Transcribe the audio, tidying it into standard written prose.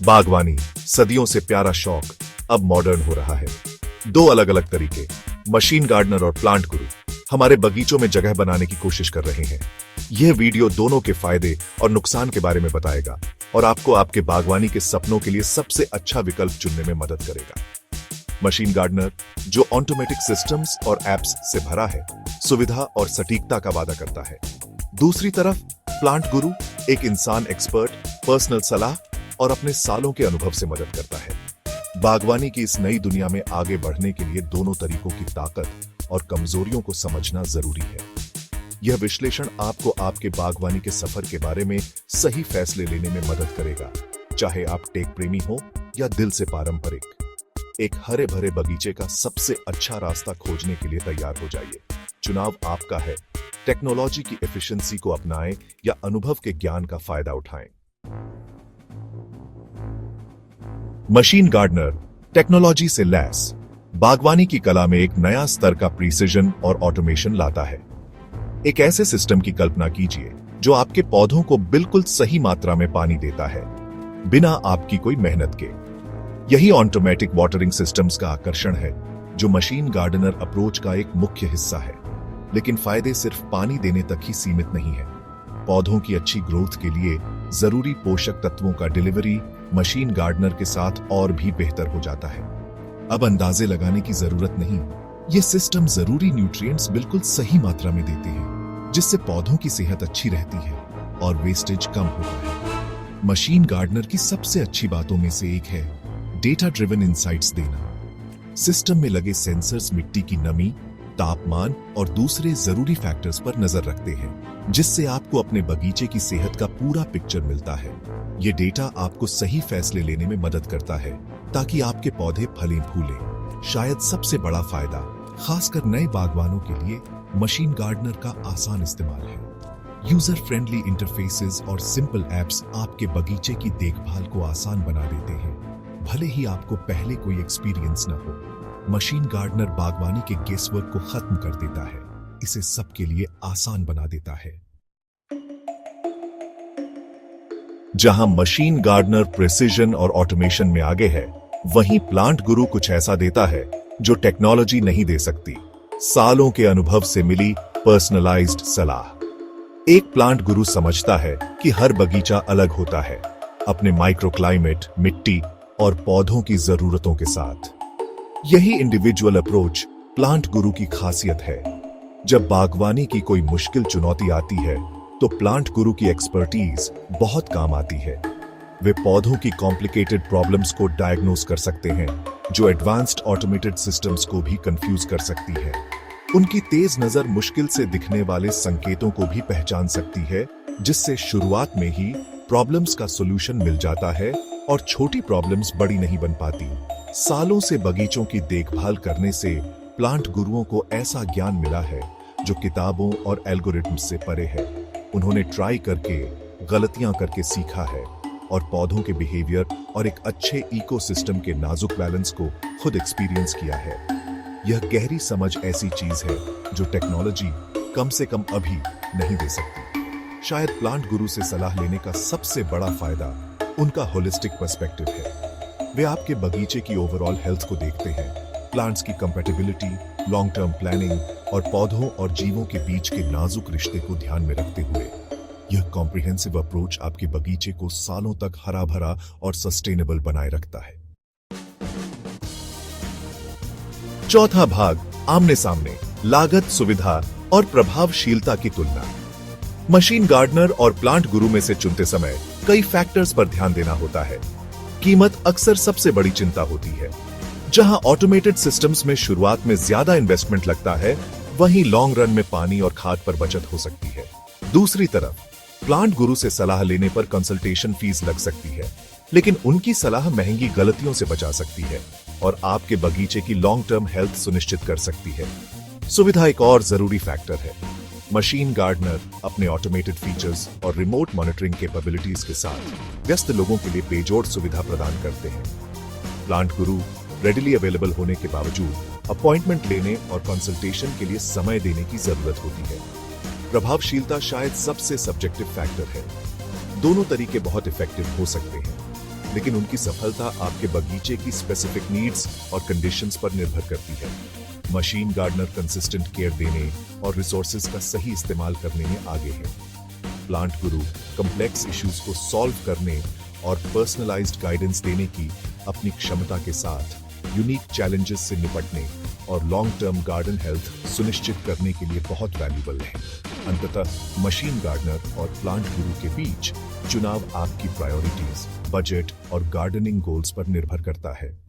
बागवानी सदियों से प्यारा शौक अब मॉडर्न हो रहा है। दो अलग अलग तरीके, मशीन गार्डनर और प्लांट गुरु, हमारे बगीचों में जगह बनाने की कोशिश कर रहे हैं। यह वीडियो दोनों के फायदे और नुकसान के बारे में बताएगा और आपको आपके बागवानी के सपनों के लिए सबसे अच्छा विकल्प चुनने में मदद करेगा। मशीन गार्डनर, जो ऑटोमेटिक सिस्टम्स और एप्स से भरा है, सुविधा और सटीकता का वादा करता है। दूसरी तरफ प्लांट गुरु, एक इंसान एक्सपर्ट, पर्सनल सलाह और अपने सालों के अनुभव से मदद करता है। बागवानी की इस नई दुनिया में आगे बढ़ने के लिए दोनों तरीकों की ताकत और कमजोरियों को समझना जरूरी है। यह विश्लेषण आपको आपके बागवानी के सफर के बारे में सही फैसले लेने में मदद करेगा, चाहे आप टेक प्रेमी हो या दिल से पारंपरिक। एक हरे भरे बगीचे का सबसे अच्छा रास्ता खोजने के लिए तैयार हो जाइए। चुनाव आपका है। टेक्नोलॉजी की एफिशिएंसी को अपनाएं या अनुभव के ज्ञान का फायदा उठाएं। मशीन गार्डनर, टेक्नोलॉजी से लैस, बागवानी की कला में एक नया स्तर का प्रिसिजन और ऑटोमेशन लाता है। एक ऐसे सिस्टम की कल्पना कीजिए जो आपके पौधों को बिल्कुल सही मात्रा में पानी देता है, बिना आपकी कोई मेहनत के। यही ऑटोमेटिक वाटरिंग सिस्टम्स का आकर्षण है, जो मशीन गार्डनर अप्रोच का एक मुख्य हिस्सा है। लेकिन फायदे सिर्फ पानी देने तक ही सीमित नहीं है। पौधों की अच्छी ग्रोथ के लिए जरूरी पोषक तत्वों का डिलीवरी मशीन गार्डनर के साथ और भी बेहतर हो जाता है। अब अंदाजे लगाने की जरूरत नहीं, ये सिस्टम जरूरी न्यूट्रिएंट्स बिल्कुल सही मात्रा में देते हैं, जिससे पौधों की सेहत अच्छी रहती है और वेस्टेज कम होता है। मशीन गार्डनर की सबसे अच्छी बातों में से एक है डेटा ड्रिवन इंसाइट्स देना। सिस्टम में लगे सेंसर्स मिट्टी की नमी, तापमान और दूसरे जरूरी फैक्टर्स पर नजर रखते हैं, जिससे आपको अपने बगीचे की सेहत का पूरा पिक्चर मिलता है। ये डेटा आपको सही फैसले लेने में मदद करता है, ताकि आपके पौधे फलें फूलें। शायद सबसे बड़ा फायदा, खासकर नए बागवानों के लिए, मशीन गार्डनर का आसान इस्तेमाल है। यूजर फ्रेंडली इंटरफेसेस और सिंपल एप्स आपके बगीचे की देखभाल को आसान बना देते हैं, भले ही आपको पहले कोई एक्सपीरियंस न हो। मशीन गार्डनर बागवानी के गेसवर्क को खत्म कर देता है, इसे सबके लिए आसान बना देता है। जहां मशीन गार्डनर प्रिसिजन और ऑटोमेशन में आगे है, वहीं प्लांट गुरु कुछ ऐसा देता है जो टेक्नोलॉजी नहीं दे सकती। सालों के अनुभव से मिली पर्सनलाइज्ड सलाह। एक प्लांट गुरु समझता है कि हर बगीचा अलग होता है, अपने माइक्रोक्लाइमेट, मिट्टी और पौधों की जरूरतों के साथ। यही इंडिविजुअल अप्रोच प्लांट गुरु की खासियत है। जब बागवानी की कोई मुश्किल चुनौती आती है, तो प्लांट गुरु की एक्सपर्टीज बहुत काम आती है। वे पौधों की कॉम्प्लिकेटेड प्रॉब्लम्स को डायग्नोस कर सकते हैं, जो एडवांस्ड ऑटोमेटेड सिस्टम्स को भी कंफ्यूज कर सकती है। उनकी तेज नजर मुश्किल से दिखने वाले संकेतों को भी पहचान सकती है, जिससे शुरुआत में ही प्रॉब्लम्स का सॉल्यूशन मिल जाता है और छोटी प्रॉब्लम्स बड़ी नहीं बन पाती। सालों से बगीचों की देखभाल करने से प्लांट गुरुओं को ऐसा ज्ञान मिला है जो किताबों और एल्गोरिथम्स से परे है। उन्होंने ट्राई करके, गलतियां करके सीखा है और पौधों के बिहेवियर और एक अच्छे इकोसिस्टम के नाजुक बैलेंस को खुद एक्सपीरियंस किया है। यह गहरी समझ ऐसी चीज है जो टेक्नोलॉजी कम से कम अभी नहीं दे सकती। शायद प्लांट गुरु से सलाह लेने का सबसे बड़ा फायदा उनका होलिस्टिक पर्सपेक्टिव है। वे आपके बगीचे की ओवरऑल हेल्थ को देखते हैं, प्लांट्स की कंपैटिबिलिटी, लॉन्ग टर्म प्लानिंग और पौधों और जीवों के बीच के नाजुक रिश्ते को ध्यान में रखते हुए। यह कॉम्प्रिहेंसिव अप्रोच आपके बगीचे को सालों तक हरा भरा और सस्टेनेबल बनाए रखता है। चौथा भाग, आमने सामने, लागत, सुविधा और प्रभावशीलता की तुलना। मशीन गार्डनर और प्लांट गुरु में से चुनते समय कई फैक्टर्स पर ध्यान देना होता है। कीमत अक्सर सबसे बड़ी चिंता होती है। जहां ऑटोमेटेड सिस्टम्स में शुरुआत में ज्यादा इन्वेस्टमेंट लगता है, वहीं लॉन्ग रन में पानी और खाद पर बचत हो सकती है। दूसरी तरफ प्लांट गुरु से सलाह लेने पर कंसल्टेशन फीस लग सकती है, लेकिन उनकी सलाह महंगी गलतियों से बचा सकती है और आपके बगीचे की लॉन्ग टर्म हेल्थ सुनिश्चित कर सकती है। सुविधा एक और जरूरी फैक्टर है। मशीन गार्डनर अपने ऑटोमेटेड फीचर्स और रिमोट मॉनिटरिंग कैपेबिलिटीज के साथ व्यस्त लोगों के लिए बेजोड़ सुविधा प्रदान करते हैं। प्लांट गुरु रेडिली अवेलेबल होने के बावजूद अपॉइंटमेंट लेने और कंसल्टेशन के लिए समय देने की जरूरत होती है। प्रभावशीलता शायद सबसे सब्जेक्टिव फैक्टर है। दोनों तरीके बहुत इफेक्टिव हो सकते हैं, लेकिन उनकी सफलता आपके बगीचे की स्पेसिफिक नीड्स और कंडीशंस पर निर्भर करती है। मशीन गार्डनर कंसिस्टेंट केयर देने और रिसोर्सेज का सही इस्तेमाल करने में आगे है। प्लांट गुरु कॉम्प्लेक्स इश्यूज को सॉल्व करने और पर्सनलाइज्ड गाइडेंस देने की अपनी क्षमता के साथ यूनिक चैलेंजेस से निपटने और लॉन्ग टर्म गार्डन हेल्थ सुनिश्चित करने के लिए बहुत वैल्यूबल है। अंततः मशीन गार्डनर और प्लांट गुरु के बीच चुनाव आपकी प्रायोरिटीज, बजट और गार्डनिंग गोल्स पर निर्भर करता है।